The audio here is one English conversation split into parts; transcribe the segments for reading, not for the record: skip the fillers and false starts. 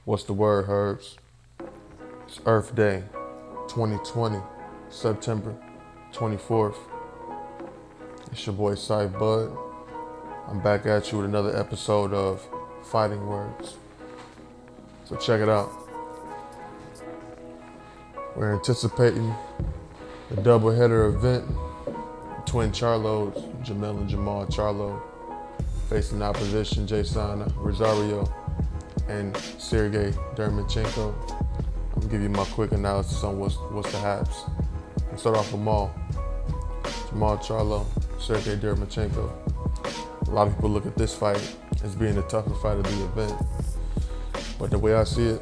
What's the word, Herbs? It's Earth Day 2020, September 24th. It's your boy Cy Bud. I'm back at you with another episode of Fighting Words. So check it out. We're anticipating the Doubleheader event. Twin Charlos, Jamel and Jamal Charlo, facing opposition Jason Rosario and Sergey Dermachenko. I'm gonna give you my quick analysis on what's the haps. Let's start off with Jamal Charlo, Sergey Dermachenko. A lot of people look at this fight as being the toughest fight of the event, but the way I see it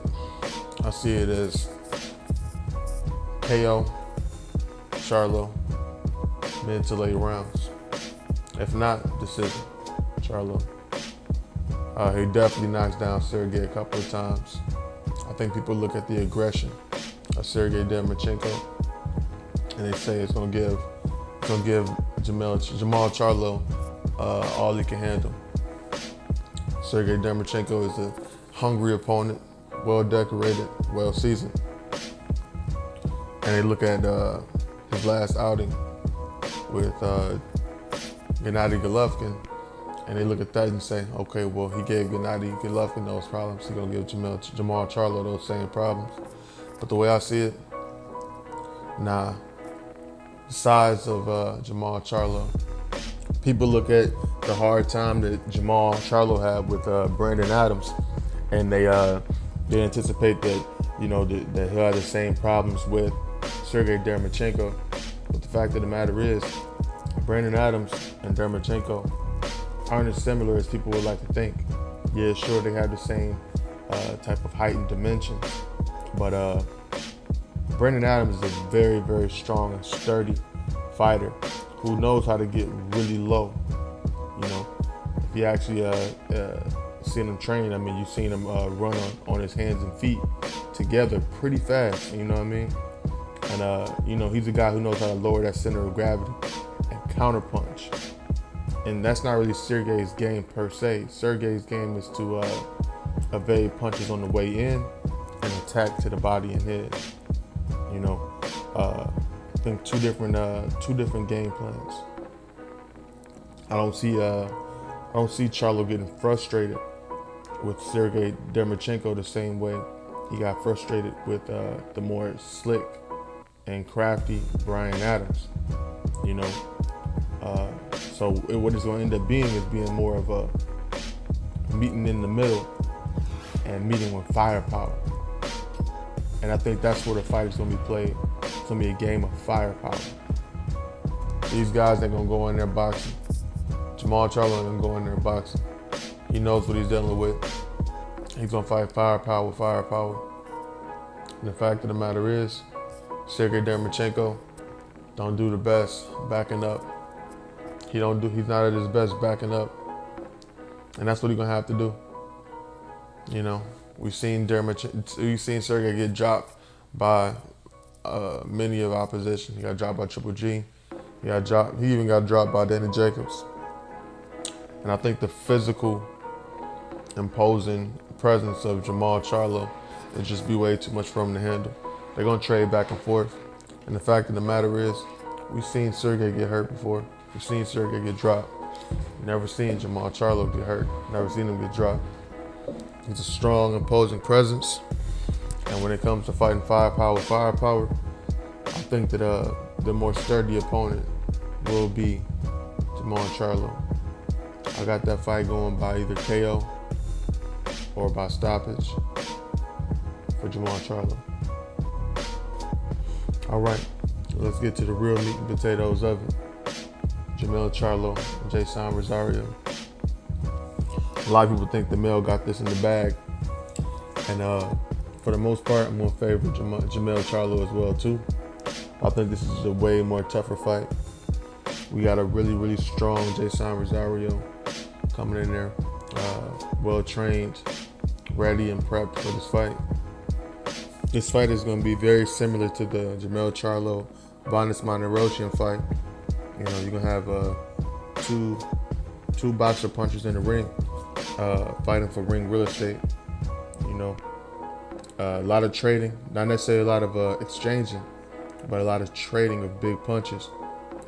as KO, Charlo, mid to late rounds. If not, decision, Charlo. He definitely knocks down Sergey a couple of times. I think people look at the aggression of Sergey Dermachenko and they say it's gonna give Jamal Charlo all he can handle. Sergey Dermachenko is a hungry opponent, well decorated, well seasoned. And they look at his last outing with Gennady Golovkin, and they look at that and say, okay, well, he gave Gennady Golovkin those problems. He's gonna give Jamal Charlo those same problems. But the way I see it, nah. The size of Jamal Charlo. People look at the hard time that Jamal Charlo had with Brandon Adams, and they anticipate that that he'll have the same problems with Sergey Dermachenko. But the fact of the matter is, Brandon Adams and Dermachenko aren't as similar as people would like to think. Yeah, sure, they have the same type of height and dimensions, but Brandon Adams is a very, very strong and sturdy fighter who knows how to get really low. If you actually seen him train, you've seen him run on his hands and feet together pretty fast, you know what I mean? And, he's a guy who knows how to lower that center of gravity and counterpunch. And that's not really Sergey's game per se. Sergey's game is to evade punches on the way in and attack to the body and head. I think two different game plans. I don't see Charlo getting frustrated with Sergey Dermachenko the same way he got frustrated with the more slick and crafty Brian Adams. So what it's going to end up being is being more of a meeting in the middle and meeting with firepower. And I think that's where the fight is going to be played. It's going to be a game of firepower. These guys ain't going to go in there boxing. Jamal Charlo ain't going to go in there boxing. He knows what he's dealing with. He's going to fight firepower with firepower. And the fact of the matter is, Sergey Dermachenko don't do the best backing up. He's not at his best backing up. And that's what he's going to have to do. We've seen Sergey get dropped by many of opposition. He got dropped by Triple G. He even got dropped by Danny Jacobs. And I think the physical, imposing presence of Jamal Charlo would just be way too much for him to handle. They're going to trade back and forth. And the fact of the matter is, we've seen Sergey get hurt before. We've seen Sergey get dropped. Never seen Jamal Charlo get hurt. Never seen him get dropped. He's a strong, imposing presence. And when it comes to fighting firepower, I think that the more sturdy opponent will be Jamal Charlo. I got that fight going by either KO or by stoppage for Jamal Charlo. All right, let's get to the real meat and potatoes of it. Jamel Charlo and Jason Rosario. A lot of people think the male got this in the bag. And for the most part, I'm going to favor Jamel Charlo as well, too. I think this is a way more tougher fight. We got a really, really strong Jason Rosario coming in there, well-trained, ready and prepped for this fight. This fight is going to be very similar to the Jamel Charlo Vanes Martirosyan fight. You're going to have two boxer punchers in the ring, fighting for ring real estate. A lot of trading, not necessarily a lot of exchanging, but a lot of trading of big punches,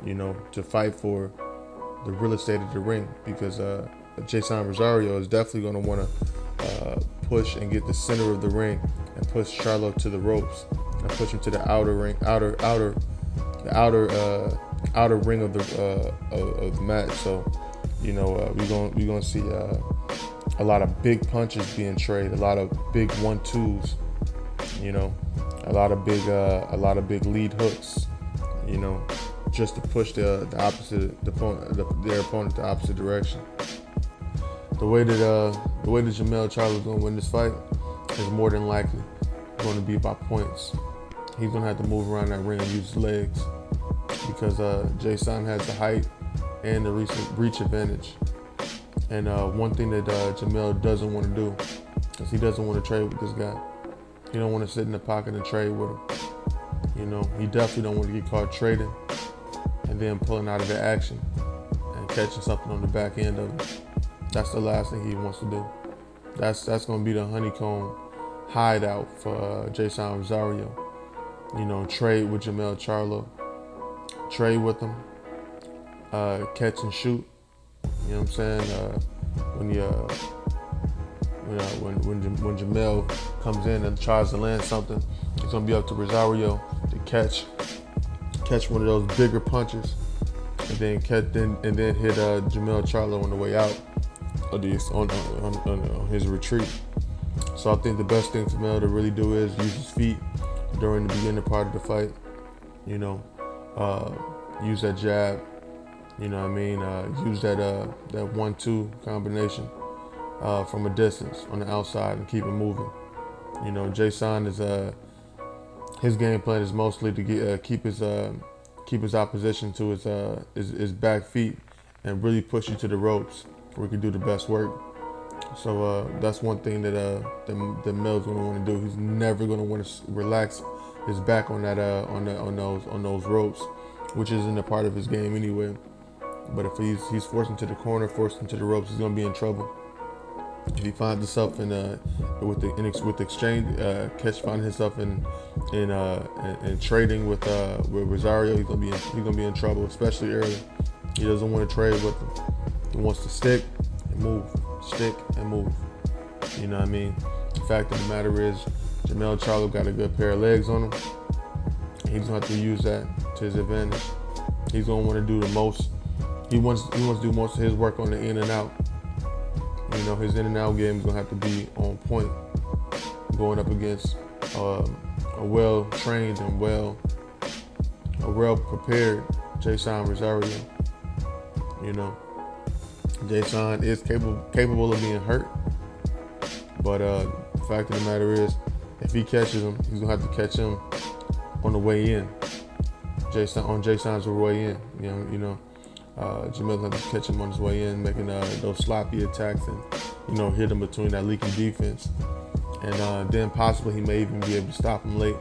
to fight for the real estate of the ring, because Jason Rosario is definitely going to want to push and get the center of the ring and push Charlo to the ropes and push him to the outer ring, outer ring of the match. So, we're gonna see a lot of big punches being traded, a lot of big 1-2s, a lot of big lead hooks, just to push their opponent the opposite direction. The way that Jermell Charlo is gonna win this fight is more than likely going to be by points. He's gonna have to move around that ring and use his legs, because Jason has the height and the recent reach advantage. And one thing that Jermell doesn't want to do is he doesn't want to trade with this guy. He don't want to sit in the pocket and trade with him. He definitely don't want to get caught trading and then pulling out of the action and catching something on the back end of it. That's the last thing he wants to do. That's going to be the honeycomb hideout for Jason Rosario. Trade with Jermell Charlo. Trade with him. Catch and shoot. You know what I'm saying? When Jermell comes in and tries to land something, it's gonna be up to Rosario to catch one of those bigger punches, and then hit Jermell Charlo on the way out of on his retreat. So I think the best thing for Mel to really do is use his feet during the beginning part of the fight. Use that jab. Use that 1-2 combination from a distance on the outside and keep it moving. Jason is his game plan is mostly to keep his opposition to his back feet and really push you to the ropes where he can do the best work. So that's one thing that Mel's gonna want to do. He's never gonna want to relax his back on that on those ropes, which isn't a part of his game anyway. But if he's forced into the corner, forced into the ropes, he's gonna be in trouble. If he finds himself with exchange, finding himself in trading with Rosario, he's gonna be in trouble, especially early. He doesn't want to trade with him. He wants to stick and move, stick and move. You know what I mean? The fact of the matter is, Jermell Charlo got a good pair of legs on him. He's gonna have to use that to his advantage. He's gonna want to do the most. He wants to do most of his work on the in and out. His in and out game is gonna have to be on point, going up against a well-trained and well-prepared Jason Rosario. Jason is capable of being hurt, but the fact of the matter is, if he catches him, he's gonna have to catch him on the way in. Jason's way in. Jermell has to catch him on his way in, making those sloppy attacks and hit him between that leaking defense, and then possibly he may even be able to stop him late.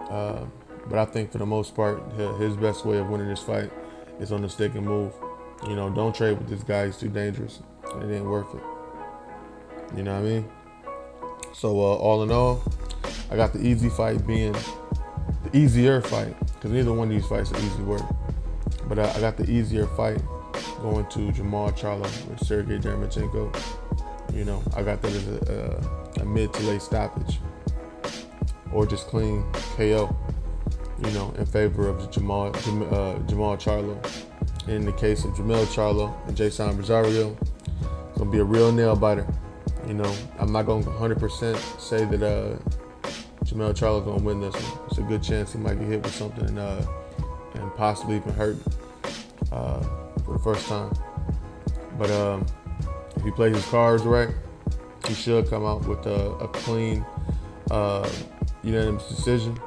But I think for the most part, his best way of winning this fight is on the stick and move. Don't trade with this guy. He's too dangerous. It ain't worth it. You know what I mean? So all in all, I got the easy fight being the easier fight, because neither one of these fights are easy work. But I got the easier fight going to Jermell Charlo with Sergey Derevyanchenko. I got that as a mid to late stoppage, or just clean KO. In favor of Jermell Charlo. In the case of Jermell Charlo and Jason Rosario, it's gonna be a real nail biter. I'm not gonna 100% say that Jermell Charlo's gonna win this one. It's a good chance he might get hit with something and possibly even hurt for the first time. But if he plays his cards right, he should come out with a clean, unanimous decision,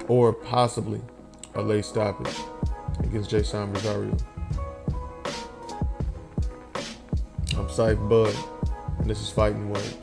or possibly a late stoppage against Jason Rosario. I'm Syph Bud, and this is Fighting Words.